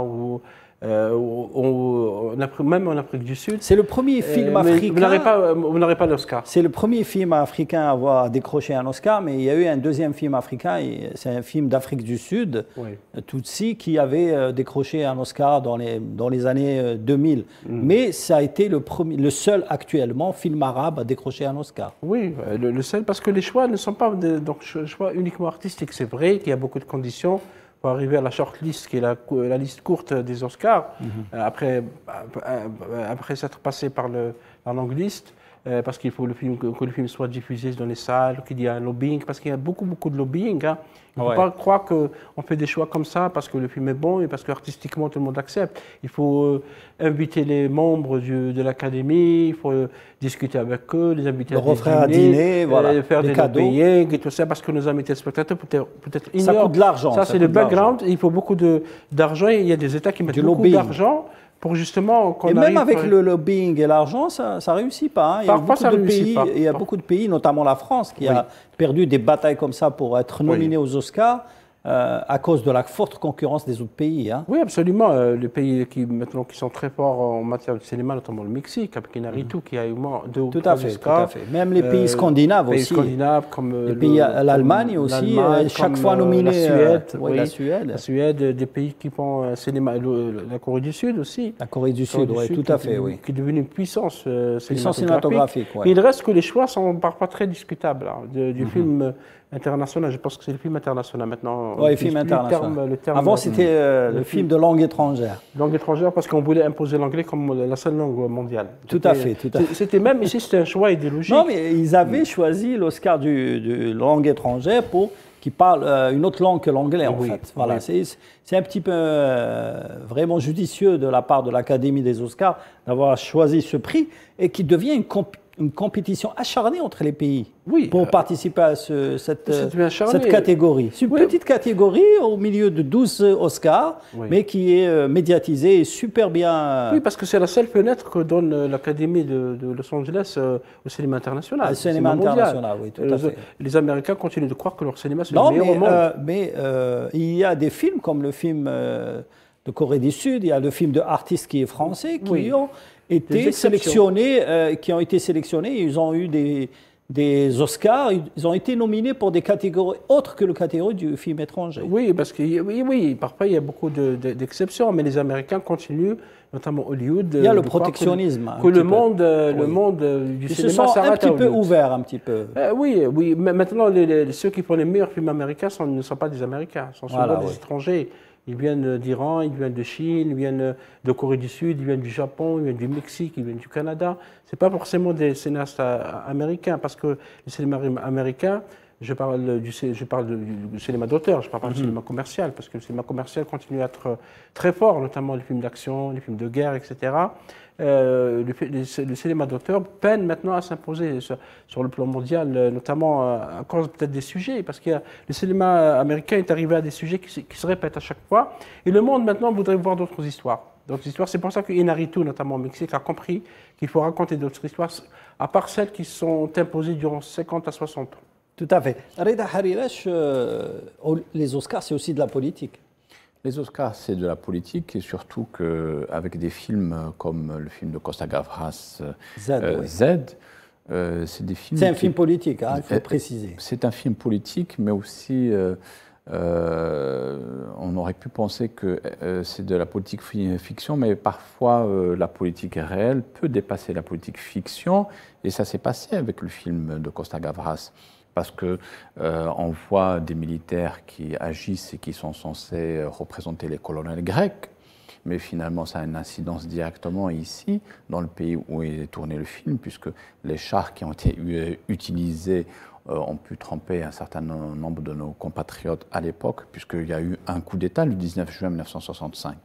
B: même en Afrique du Sud.
A: C'est le premier film africain.
B: Vous n'aurez pas l'Oscar.
A: C'est le premier film africain à avoir décroché un Oscar, mais il y a eu un deuxième film africain, c'est un film d'Afrique du Sud, Tutsi, qui avait décroché un Oscar dans les années 2000. Mais ça a été le seul actuellement film arabe à décrocher un Oscar.
B: Oui, le seul, parce que les choix ne sont pas des choix uniquement artistiques. C'est vrai qu'il y a beaucoup de conditions pour arriver à la shortlist, qui est la liste courte des Oscars, après s'être passé par la longue liste, parce qu'il faut que le film soit diffusé dans les salles, qu'il y ait un lobbying, parce qu'il y a beaucoup de lobbying. Hein. Il ne faut pas croire qu'on fait des choix comme ça parce que le film est bon et parce qu'artistiquement tout le monde accepte. Il faut inviter les membres de l'académie, il faut discuter avec eux, les inviter
A: à dîner, voilà,
B: faire des lobbying et tout ça, parce que nos amis téléspectateurs peut-être ignorent.
A: Ça coûte de l'argent.
B: Ça c'est le background, il faut beaucoup d'argent, il y a des États qui mettent beaucoup d'argent. Pour justement
A: et même avec le lobbying et l'argent, ça ne réussit pas. Hein. Il y a beaucoup de pays, notamment la France, qui a perdu des batailles comme ça pour être nominé aux Oscars à cause de la forte concurrence des autres pays. Hein.
B: Oui, absolument. Les pays qui sont très forts en matière de cinéma, notamment le Mexique, avec Inarritu, qui a eu deux ou trois Oscars.
A: Tout à fait. Même les pays scandinaves aussi.
B: Comme
A: les pays, l'Allemagne aussi, chaque fois nominé.
B: La Suède, des pays qui font cinéma, la Corée du Sud aussi.
A: La Corée du Sud, oui, tout à fait,
B: qui est devenue une puissance
A: cinématographique.
B: Mais il reste que les choix sont parfois très discutables du film international. Je pense que c'est le film international maintenant.
A: Oui, film international. Avant, c'était le film de langue étrangère.
B: Langue étrangère parce qu'on voulait imposer l'anglais comme la seule langue mondiale.
A: Tout à fait.
B: C'était même ici, c'était un choix idéologique.
A: Non, mais ils avaient choisi l'Oscar de langue étrangère pour qui parle une autre langue que l'anglais, en fait. Voilà, c'est un petit peu vraiment judicieux de la part de l'Académie des Oscars d'avoir choisi ce prix et qui devient une compétition acharnée entre les pays pour participer à cette catégorie. C'est une petite catégorie au milieu de 12 Oscars, mais qui est médiatisée et super bien...
B: Oui, parce que c'est la seule fenêtre que donne l'Académie de Los Angeles au cinéma international.
A: Au cinéma international, oui, tout à fait.
B: Les Américains continuent de croire que leur cinéma, c'est le meilleur au monde.
A: Mais il y a des films comme le film de Corée du Sud, il y a le film de Artiste qui est français, qui ont été sélectionnés, ils ont eu des Oscars, ils ont été nominés pour des catégories autres que la catégorie du film étranger.
B: Oui, parce que parfois il y a beaucoup d'exceptions, mais les Américains continuent, notamment Hollywood.
A: Il y a le protectionnisme.
B: Que le monde du cinéma s'arrête à Hollywood.
A: Un petit peu ouvert, un petit peu.
B: Oui, mais maintenant ceux qui font les meilleurs films américains ne sont pas des Américains, sont souvent des étrangers. Ils viennent d'Iran, ils viennent de Chine, ils viennent de Corée du Sud, ils viennent du Japon, ils viennent du Mexique, ils viennent du Canada. Ce n'est pas forcément des cinéastes américains, parce que le cinéma américain, je parle du cinéma d'auteur, je ne parle pas du cinéma commercial, parce que le cinéma commercial continue à être très fort, notamment les films d'action, les films de guerre, etc. Le cinéma d'auteur peine maintenant à s'imposer sur le plan mondial, notamment à cause peut-être des sujets, parce que le cinéma américain est arrivé à des sujets qui se répètent à chaque fois, et le monde maintenant voudrait voir d'autres histoires. C'est pour ça que Inarritu, notamment au Mexique, a compris qu'il faut raconter d'autres histoires, à part celles qui sont imposées durant 50 à 60 ans.
A: Tout à fait. Reda Harirach, les Oscars, c'est aussi de la politique.
K: Les Oscars, c'est de la politique, et surtout qu'avec des films comme le film de Costa Gavras, Z, c'est des films...
A: C'est un film politique, il faut préciser.
K: C'est un film politique, mais aussi, on on aurait pu penser que c'est de la politique fiction, mais parfois la politique réelle peut dépasser la politique fiction, et ça s'est passé avec le film de Costa Gavras, parce que on voit des militaires qui agissent et qui sont censés représenter les colonels grecs, mais finalement ça a une incidence directement ici, dans le pays où est tourné le film, puisque les chars qui ont été utilisés ont pu tromper un certain nombre de nos compatriotes à l'époque, puisqu'il y a eu un coup d'État le 19 juin 1965.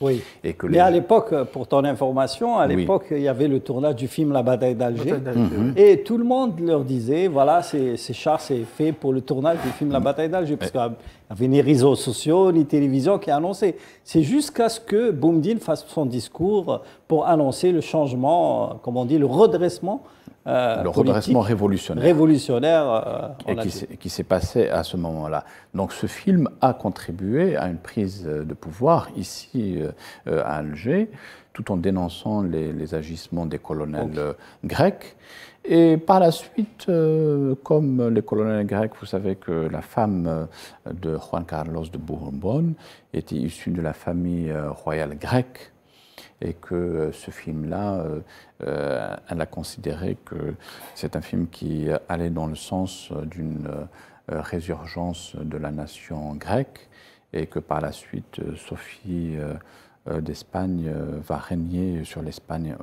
A: Oui, mais à l'époque, pour ton information, à l'époque, il y avait le tournage du film La bataille d'Alger, et tout le monde leur disait, voilà, ces chars, c'est fait pour le tournage du film La bataille d'Alger, parce qu'il n'y avait ni réseaux sociaux, ni télévision qui annonçaient. C'est jusqu'à ce que Boumedienne fasse son discours pour annoncer le changement, comme on dit, le redressement
K: le redressement révolutionnaire qui s'est passé à ce moment-là. Donc ce film a contribué à une prise de pouvoir ici à Alger, tout en dénonçant les agissements des colonels grecs. Et par la suite, comme les colonels grecs, vous savez que la femme de Juan Carlos de Bourbon était issue de la famille royale grecque, et que ce film-là, elle a considéré que c'est un film qui allait dans le sens d'une résurgence de la nation grecque, et que par la suite, Sophie d'Espagne va régner sur l'Espagne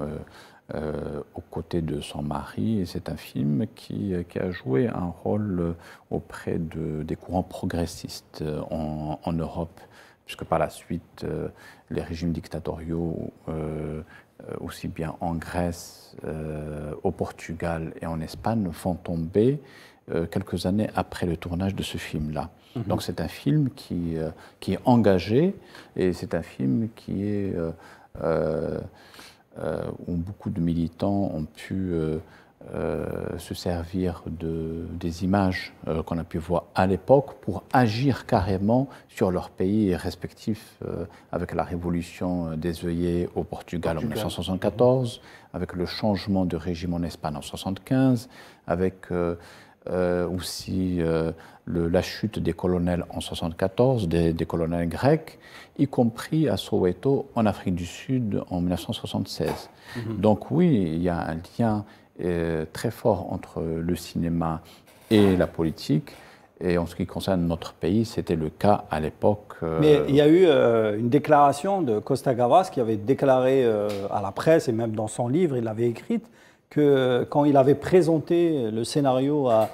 K: aux côtés de son mari. Et c'est un film qui a joué un rôle auprès des courants progressistes en Europe, puisque par la suite, les régimes dictatoriaux, aussi bien en Grèce, au Portugal et en Espagne, vont tomber quelques années après le tournage de ce film-là. Donc c'est un film qui est engagé, et c'est un film qui est, où beaucoup de militants ont pu se servir des images qu'on a pu voir à l'époque pour agir carrément sur leur pays respectif, avec la révolution des œillets au Portugal en 1974, avec le changement de régime en Espagne en 1975, avec aussi la chute des colonels en 1974, des colonels grecs, y compris à Soweto en Afrique du Sud en 1976. Donc oui, il y a un lien très fort entre le cinéma et la politique. Et en ce qui concerne notre pays, c'était le cas à l'époque.
A: Mais il y a eu une déclaration de Costa Gavras qui avait déclaré à la presse, et même dans son livre, il l'avait écrite, que quand il avait présenté le scénario à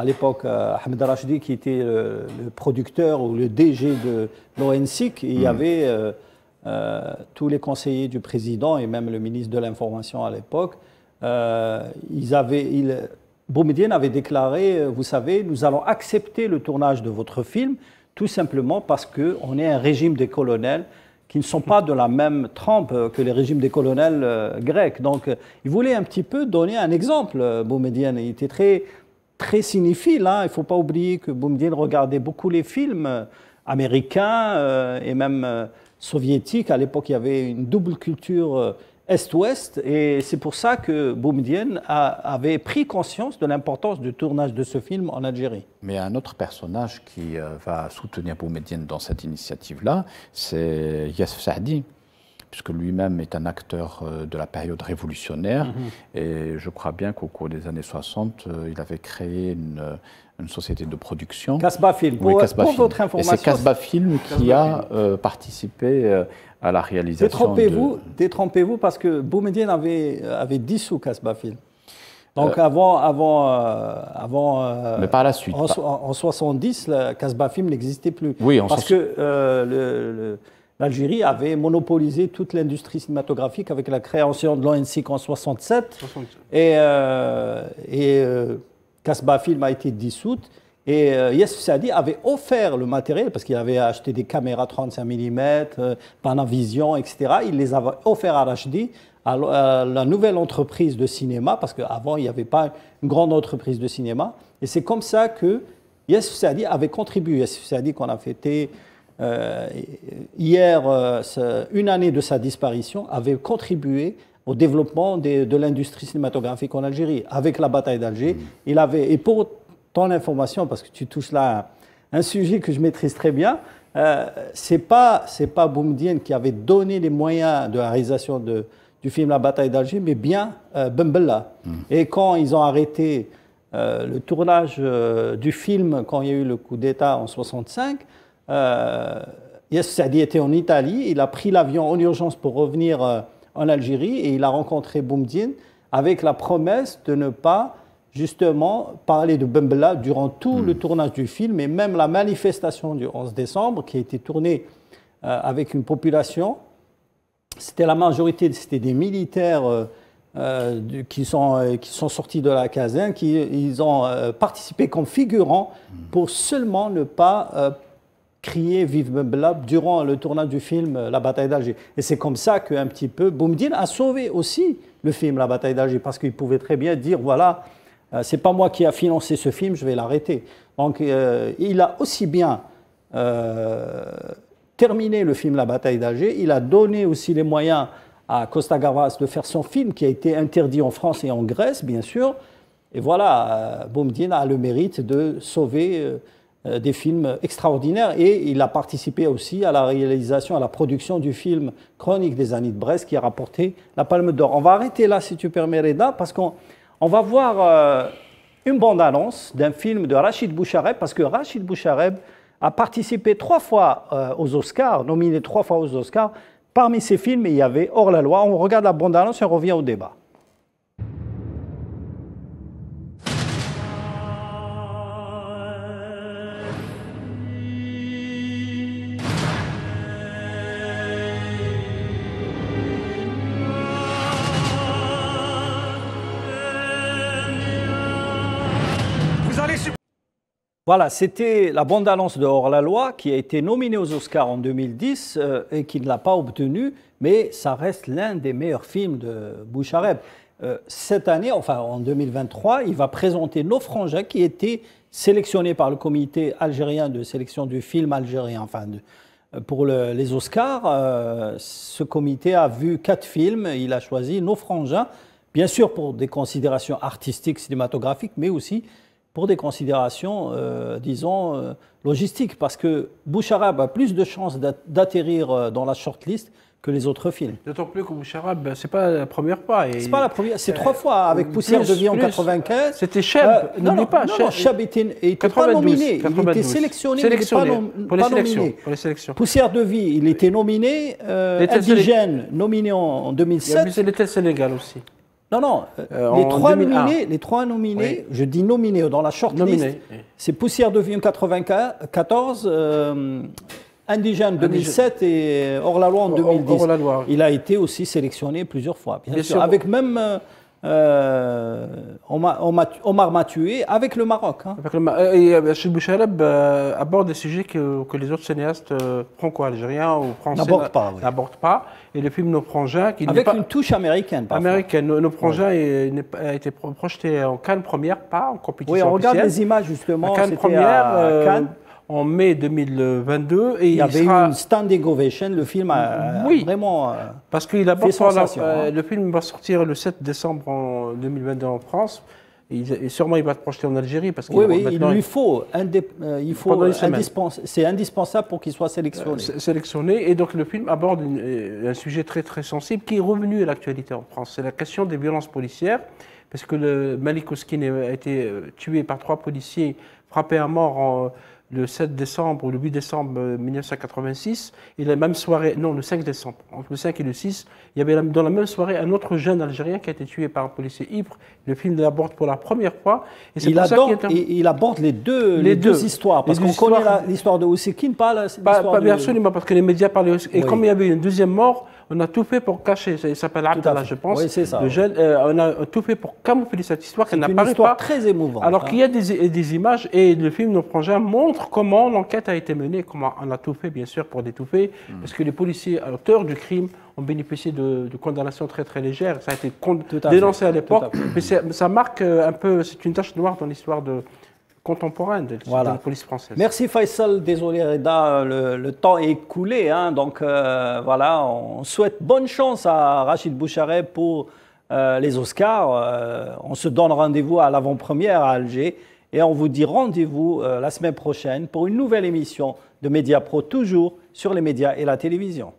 A: l'époque à Ahmed Rachdi, qui était le producteur ou le DG de l'ONSIC, il y avait tous les conseillers du président et même le ministre de l'Information à l'époque. Boumedienne avait déclaré, vous savez, nous allons accepter le tournage de votre film tout simplement parce qu'on est un régime des colonels qui ne sont pas de la même trempe que les régimes des colonels grecs. Donc il voulait un petit peu donner un exemple, Boumedienne. Il était très cinéphile, hein. Il ne faut pas oublier que Boumedienne regardait beaucoup les films américains et même soviétiques. À l'époque, il y avait une double culture Est-Ouest, et c'est pour ça que Boumedienne avait pris conscience de l'importance du tournage de ce film en Algérie.
K: Mais un autre personnage qui va soutenir Boumedienne dans cette initiative-là, c'est Youssef Saadi, puisque lui-même est un acteur de la période révolutionnaire, et je crois bien qu'au cours des années 60, il avait créé une société de production.
A: Kasbah Film, pour votre information.
K: Et c'est Kasbah Film qui a participé à la réalisation.
A: Détrompez-vous, parce que Boumedienne avait dissous Kasbah Film. Donc
K: mais par la suite.
A: En 70, Kasbah Film n'existait plus.
K: Oui,
A: parce que l'Algérie avait monopolisé toute l'industrie cinématographique avec la création de l'ONSIC en 67. Et Kasbah Film a été dissoute. Et Youssef Saadi avait offert le matériel, parce qu'il avait acheté des caméras 35 mm, Panavision, etc. Il les avait offerts à Rachdi, à la nouvelle entreprise de cinéma, parce qu'avant, il n'y avait pas une grande entreprise de cinéma. Et c'est comme ça que Youssef Saadi avait contribué. Youssef Saadi, qu'on a fêté hier, une année de sa disparition, avait contribué au développement de l'industrie cinématographique en Algérie. Avec la bataille d'Alger, il avait... Et pour ton information, parce que tu touches là un sujet que je maîtrise très bien, c'est pas Boumediene qui avait donné les moyens de la réalisation du film La bataille d'Alger, mais bien Ben Bella. Et quand ils ont arrêté le tournage du film, quand il y a eu le coup d'État en 1965, Yass Saadi était en Italie, il a pris l'avion en urgence pour revenir en Algérie et il a rencontré Boumediene avec la promesse de ne pas justement parler de Ben Bella durant tout le tournage du film et même la manifestation du 11 décembre qui a été tournée avec une population. C'était la majorité, c'était des militaires qui sont sortis de la caserne, ils ont participé comme figurants pour seulement ne pas crier Vive Ben Bella durant le tournage du film La bataille d'Alger. Et c'est comme ça qu'un petit peu Boumediene a sauvé aussi le film La bataille d'Alger parce qu'il pouvait très bien dire voilà, c'est pas moi qui a financé ce film, je vais l'arrêter. Donc il a aussi bien terminé le film La bataille d'Alger, il a donné aussi les moyens à Costa Gavras de faire son film qui a été interdit en France et en Grèce, bien sûr. Et voilà, Boumediene a le mérite de sauver des films extraordinaires et il a participé aussi à la réalisation, à la production du film Chronique des années de Brest qui a rapporté la Palme d'Or. On va arrêter là, si tu permets, Reda, parce qu'on va voir une bande-annonce d'un film de Rachid Bouchareb, parce que Rachid Bouchareb a participé 3 fois aux Oscars, nominé 3 fois aux Oscars. Parmi ces films, il y avait Hors la loi. On regarde la bande-annonce et on revient au débat. Voilà, c'était la bande-annonce de Hors-la-Loi qui a été nominée aux Oscars en 2010 et qui ne l'a pas obtenue, mais ça reste l'un des meilleurs films de Bouchareb. Cette année, enfin en 2023, il va présenter Nos frangins qui était sélectionné par le comité algérien de sélection du film algérien, enfin pour les Oscars. Ce comité a vu 4 films, il a choisi Nos frangins, bien sûr pour des considérations artistiques, cinématographiques, mais aussi pour des considérations, disons, logistiques, parce que Bouchareb a plus de chances d'atterrir dans la shortlist que les autres films.
B: D'autant plus que Bouchareb, c'est pas la première fois.
A: C'est pas la première, c'est 3 fois, avec Poussière de vie en 95.
B: C'était Cheb, n'oublie pas.
A: Non, Cheb était pas nominé, 92. Il était sélectionné, mais pas nominé.
B: Pour les sélections.
A: Poussière de vie, il était nominé, Indigène, nominé en 2007.
B: Il était Sénégal aussi.
A: Non, les trois nominés, oui. Je dis nominés dans la shortlist, c'est Poussière de vie en 94, Indigène 2007 et Hors la loi en 2010.
B: Hors la loi.
A: Il a été aussi sélectionné plusieurs fois, bien sûr. Avec même Omar Mathieu, avec le Maroc. Hein.
B: Rachid Bouchareb aborde des sujets que les autres cinéastes franco-algériens ou français n'abordent pas. Et le film Nos frangins,
A: avec une touche américaine.
B: Américaine. Nos frangins a été projeté en Cannes première, pas en compétition.
A: Oui, on regarde les images justement.
B: Cannes première, Cannes. En mai 2022. Et
A: il y avait une standing ovation. Le film a vraiment
B: parce qu'il aborde le film va sortir le 7 décembre 2022 en France. Et sûrement, il va être projeté en Algérie. Parce
A: il lui faut, c'est indispensable pour qu'il soit sélectionné.
B: Sélectionné. Et donc, le film aborde un sujet très, très sensible qui est revenu à l'actualité en France. C'est la question des violences policières. Parce que Malik Oskine a été tué par 3 policiers frappés à mort le 7 décembre ou le 8 décembre 1986, et la même soirée, non, le 5 décembre, entre le 5 et le 6, il y avait dans la même soirée un autre jeune Algérien qui a été tué par un policier ivre. Le film l'aborde pour la première fois. Et
A: il aborde les deux histoires, parce qu'on connaît l'histoire de Oussekine, pas l'histoire
B: de... Absolument, parce que les médias parlaient aussi. Et comme il y avait une deuxième mort, on a tout fait pour cacher, il s'appelle Abdallah, je pense,
A: oui, c'est ça,
B: le jeune, on a tout fait pour camoufler cette histoire qu'elle n'apparaît pas.
A: C'est une histoire très émouvante.
B: Alors qu'il y a des images, et le film Nos frangins montre comment l'enquête a été menée, comment on a tout fait, bien sûr, pour l'étouffer, parce que les policiers, auteurs du crime, ont bénéficié de condamnations très très légères. Ça a été dénoncé à l'époque, mais ça marque un peu, c'est une tache noire dans l'histoire contemporaine de la police française.
A: Merci Faisal, désolé Reda, le temps est écoulé, hein, donc voilà, on souhaite bonne chance à Rachid Bouchareb pour les Oscars. On se donne rendez-vous à l'avant-première à Alger Et on vous dit rendez-vous la semaine prochaine pour une nouvelle émission de Mediapro, toujours sur les médias et la télévision.